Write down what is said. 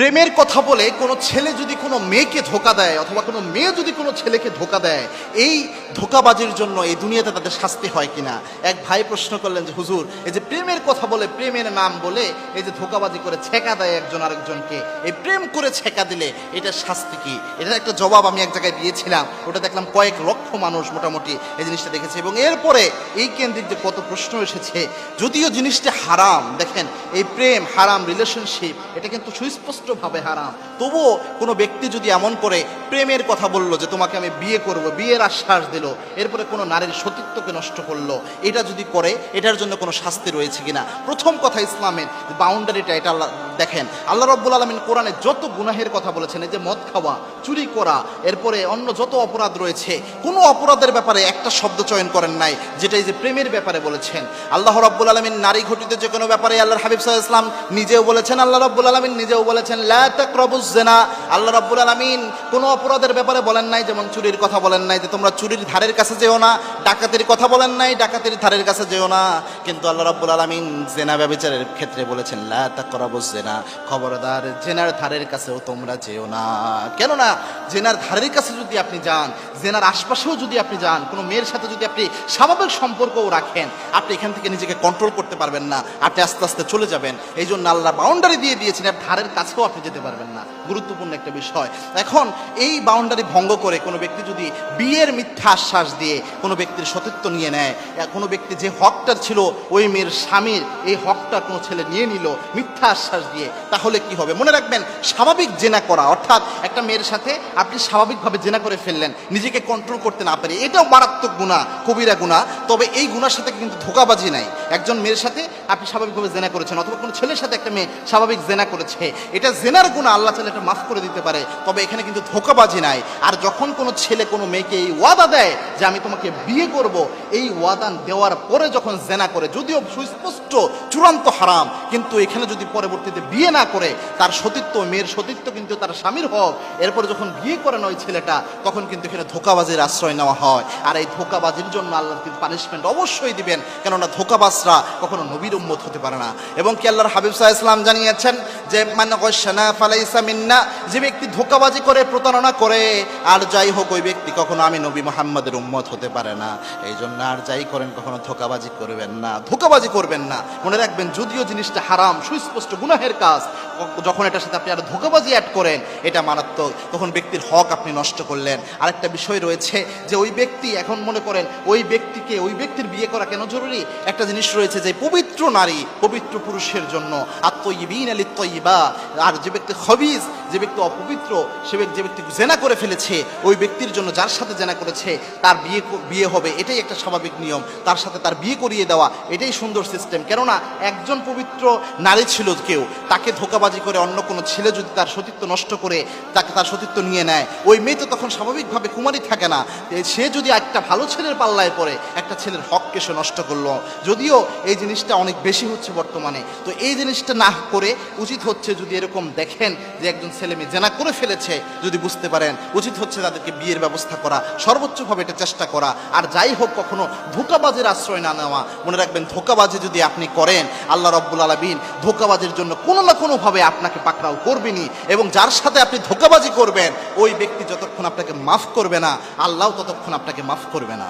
প্রেমের কথা বলে কোনো ছেলে যদি কোনো মেয়েকে ধোঁকা দেয় অথবা কোনো মেয়ে যদি কোনো ছেলেকে ধোঁকা দেয়, এই ধোঁকাবাজির জন্য এই দুনিয়াতে তাদের শাস্তি হয় কিনা। এক ভাই প্রশ্ন করলেন যে হুজুর, এই যে প্রেমের কথা বলে, প্রেমের নাম বলে এই যে ধোঁকাবাজি করে ছেকা দেয় একজন আরেকজনকে, এই প্রেম করে ছেকা দিলে এটার শাস্তি কি? এটার একটা জবাব আমি এক জায়গায় দিয়েছিলাম, ওটা দেখলাম কয়েক লক্ষ মানুষ মোটামুটি এই জিনিসটা দেখেছে। এবং এরপরে এই কেন্দ্রিক যে কত প্রশ্ন এসেছে, যদিও জিনিসটা হারাম, দেখেন এই প্রেম হারাম, রিলেশনশিপ এটা কিন্তু সুস্পষ্টভাবে হারাম, তবুও কোনো ব্যক্তি যদি এমন করে প্রেমের কথা বললো যে তোমাকে আমি বিয়ে করব, বিয়ের আশ্বাস দিল, এরপরে কোনো নারীর সতীত্বকে নষ্ট করলো, এটা যদি করে এটার জন্য কোনো শাস্তি রয়েছে কিনা। প্রথম কথা, ইসলামের বাউন্ডারিটা এটা দেখেন। আল্লাহ রাব্বুল আলামিন কোরআনে যত গুনাহের কথা বলেছেন, এই যে মদ খাওয়া, চুরি করা, এরপরে অন্য যত অপরাধ রয়েছে, কোনো অপরাধের ব্যাপারে একটা শব্দ চয়ন করেন নাই যেটা এই যে প্রেমের ব্যাপারে বলেছেন। আল্লাহ রাব্বুল আলামিন নারী ঘটিত যে কোনো ব্যাপারে আল্লাহর হাবিব সাল্লাল্লাহু আলাইহি ওয়াসাল্লাম নিজেও বলেছেন, আল্লাহ রাব্বুল আলামিন নিজেও বলেছেন লা তাকরাবুজ জিনা। আল্লাহ রাব্বুল আলামিন কোনো অপরাধের ব্যাপারে বলেন নাই, যেমন চুরির কথা বলেন নাই যে তোমরা চুরির ধারের কাছে যেও না, ডাকাতির কথা বলেন নাই, ডাকাতির ধারের কাছে যেও না। কিন্তু আল্লাহ রাব্বুল আলামিন জিনা ব্যভিচারের ক্ষেত্রে বলেছেন লা তাকরাবুজ জিনা, খবরদার জেনার ধারের কাছেও তোমরা যেও না। কেননা জেনার ধারের কাছে যদি আপনি যান, জেনার আশপাশেও যদি আপনি যান, কোনো মেয়ের সাথে যদি আপনি স্বাভাবিক সম্পর্কও রাখেন, আপনি এখান থেকে নিজেকে কন্ট্রোল করতে পারবেন না, আপনি আস্তে আস্তে চলে যাবেন। এই জন্য আল্লাহ বাউন্ডারি দিয়ে দিয়েছেন, আর ধারের কাছেও আপনি যেতে পারবেন না। গুরুত্বপূর্ণ একটা বিষয়। এখন এই বাউন্ডারি ভঙ্গ করে কোনো ব্যক্তি যদি বিয়ের মিথ্যা আশ্বাস দিয়ে কোনো ব্যক্তির সতীত্ব নিয়ে নেয়, কোনো ব্যক্তি যে হকটা ছিল ওই মেয়ের স্বামীর, এই হকটা কোনো ছেলে নিয়ে নিল মিথ্যা আশ্বাস দিয়ে, তাহলে কি হবে? মনে রাখবেন, স্বাভাবিক জেনা করা, অর্থাৎ একটা মেয়ের সাথে আপনি স্বাভাবিকভাবে জেনা করে ফেললেন, নিজেকে কন্ট্রোল করতে না পারি, এটাও মারাত্মক গুনাহ, কবিরা গুনাহ। তবে এই গুনার সাথে কিন্তু ধোঁকাবাজি নাই। একজন মেয়ের সাথে আপনি স্বাভাবিকভাবে জেনা করেছেন, অথবা কোনো ছেলের সাথে একটা মেয়ে স্বাভাবিক জেনা করেছে, এটা জেনার গুনাহ, আল্লাহ চাইলে এটা মাফ করে দিতে পারে, তবে এখানে কিন্তু ধোঁকাবাজি নাই। আর যখন কোনো ছেলে কোনো মেয়েকে এই ওয়াদা দেয় যে আমি তোমাকে বিয়ে করব, এই ওয়াদা দেওয়ার পরে যখন জেনা করে, যদিও সুস্পষ্ট চূড়ান্ত হারাম, কিন্তু এখানে যদি পরবর্তীতে বিয়ে না করে, তার সতীত্ব, মেয়ের সতীত্ব কিন্তু তার স্বামীর হক, এরপরে যখন বিয়ে করে না ওই ছেলেটা, তখন কিন্তু এখানে ধোঁকাবাজির আশ্রয় নেওয়া হয়। আর এই ধোঁকাবাজির জন্য আল্লাহ কিন্তু পানিশমেন্ট অবশ্যই দিবেন, কেননা ধোঁকাবাজরা কখনো নবীর উম্মত হতে পারে না। এবং কি আল্লাহর হাবিব সাল্লাল্লাহু আলাইহি ওয়াসাল্লাম জানিয়েছেন যে মান গাশানা ফালাইসা মিন্না, যে ব্যক্তি ধোঁকাবাজি করে, প্রতারণা করে, আর যাই হোক ওই ব্যক্তি কখনো আমি নবী মুহাম্মদের উম্মত হতে পারে না। এই জন্য আর যাই করেন কখনো ধোঁকাবাজি করবেন না, ধোঁকাবাজি করবেন না। মনে রাখবেন, যদিও জিনিসটা হারাম, সুস্পষ্ট গুনাহের কাজ, যখন এটার সাথে আপনি আর ধোঁকাবাজি অ্যাড করেন, এটা মারাত্মক, তখন ব্যক্তির হক আপনি নষ্ট করলেন। আরেকটা বিষয় রয়েছে যে ওই ব্যক্তি, এখন মনে করেন ওই ব্যক্তিকে, ওই ব্যক্তির বিয়ে করা কেন জরুরি? একটা জিনিস রয়েছে যে পবিত্র নারী পবিত্র পুরুষের জন্য, আত-তাইয়িবিনা লিত-তাইয়্যিবা, আর যে ব্যক্তি খবিজ, যে ব্যক্তি অপবিত্র, যে ব্যক্তি জেনা করে ফেলেছে, ওই ব্যক্তির জন্য, যার সাথে জেনা করেছে তার বিয়ে হবে, এটাই একটা স্বাভাবিক নিয়ম। তার সাথে তার বিয়ে করিয়ে দেওয়া, এটাই সুন্দর সিস্টেম। কেননা একজন পবিত্র নারী ছিল কেউ, তাকে ধোঁকাবাজি করে অন্য কোনো ছেলে যদি তার সতীত্ব নষ্ট করে তাকে তার সতীত্ব নিয়ে নেয়, ওই মেয়ে তো তখন স্বাভাবিকভাবে কুমারী থাকে না, সে যদি একটা ভালো ছেলের পাল্লায় পড়ে, একটা ছেলের হককে সে নষ্ট করলো। যদিও এই জিনিসটা অনেক বেশি হচ্ছে বর্তমানে, তো এই জিনিসটা না করে উচিত হচ্ছে, যদি এরকম দেখেন যে একজন ছেলে মেয়ে জেনা করে ফেলেছে, যদি বুঝতে পারেন, উচিত হচ্ছে তাদেরকে বিয়ের ব্যবস্থা করা, সর্বোচ্চভাবে এটা চেষ্টা করা। আর যাই হোক, কখনো ধোঁকাবাজের আশ্রয় না নেওয়া। মনে রাখবেন, ধোঁকাবাজি যদি আপনি করেন, আল্লাহ রাব্বুল আলামিন ধোঁকাবাজির জন্য কোনো না কোনোভাবে আপনাকে পাকড়াও করবেনই। এবং যার সাথে আপনি ধোঁকাবাজি করবেন, ওই ব্যক্তি যতক্ষণ আপনাকে মাফ করবে না, আল্লাহ ততক্ষণ আপনাকে মাফ করবে না।